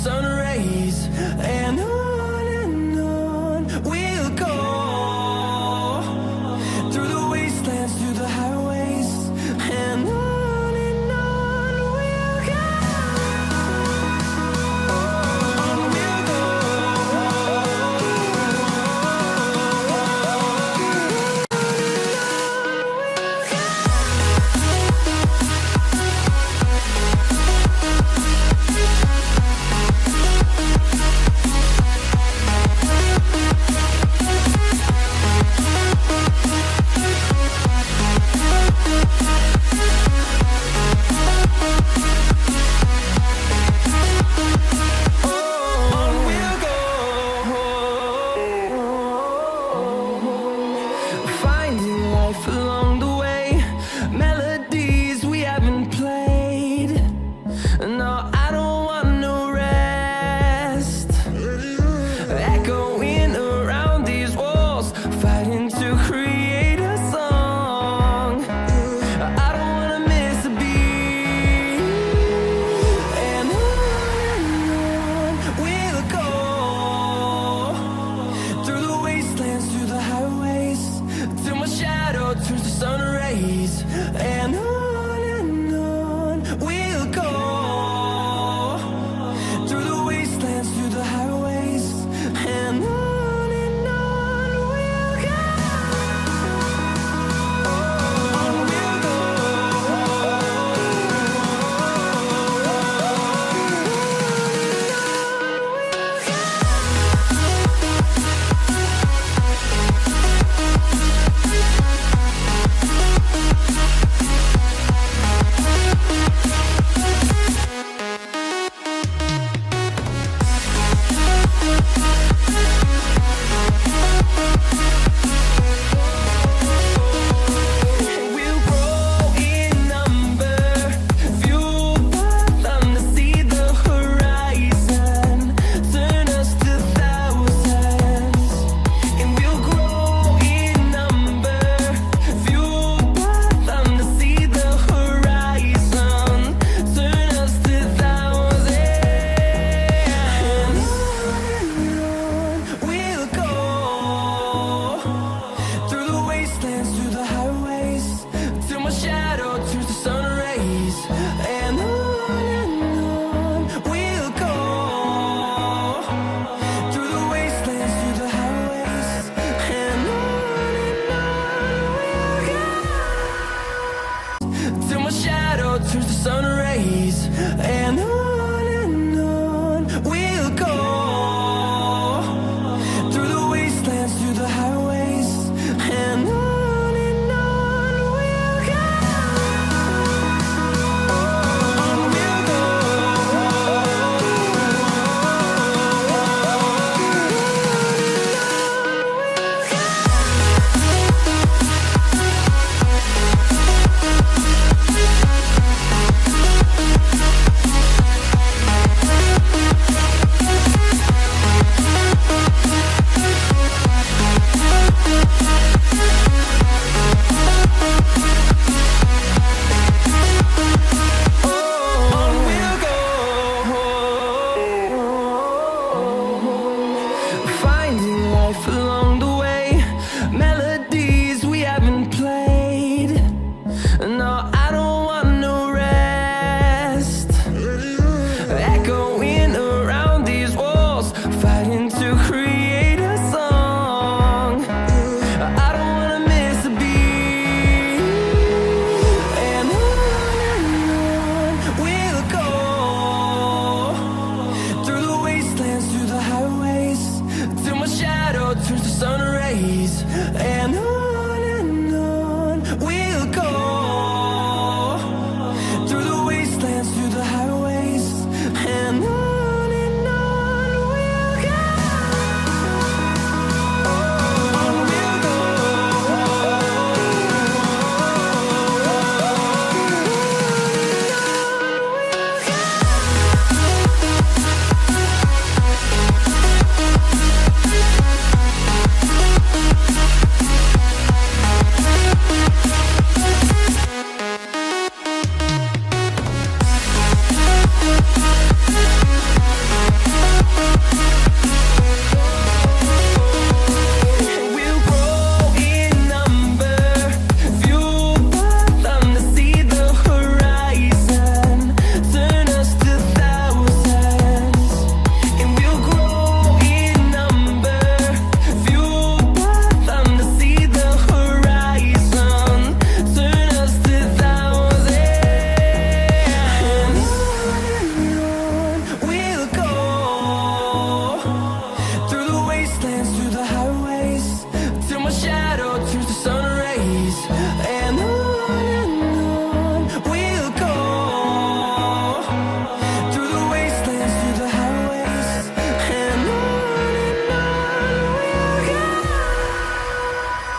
sun rays, and on we'll go, through the wastelands, through the highways, and on we'll go, on we'll go. Along the way, melodies we haven't played. No, I don't want no rest. Echoing around these walls, fighting to create a song. I don't wanna miss a beat. And on we'll go, through the wastelands, through the highways, till my shadow turns to sun rays, and on we'll go, through the wastelands, through the highways, and on we'll go, on we'll go. We'll grow in number, fueled by them to see the horizon, turn us to thousands. And we'll grow in number, fueled by them to see the horizon, turn us to thousands. And on we'll go, through the wastelands, through the highways, till my shadow turns to sun rays, and on we'll go, through the wastelands, through the highways, and on we'll go, till my shadow turns to sun rays, and on we'll go, through the wastelands, through the highways, and on we'll go. On we'll go. On we'll go, finding life along the way, melodies we haven't played. No, I don't want no rest. Echoing around these walls, fighting to create a song. I don't wanna miss a beat. And on we'll go, through the wastelands, through the highways, till my shadow turns to sun rays, and on we'll go, through the wastelands, through the highways, and on we'll go, on we'll go.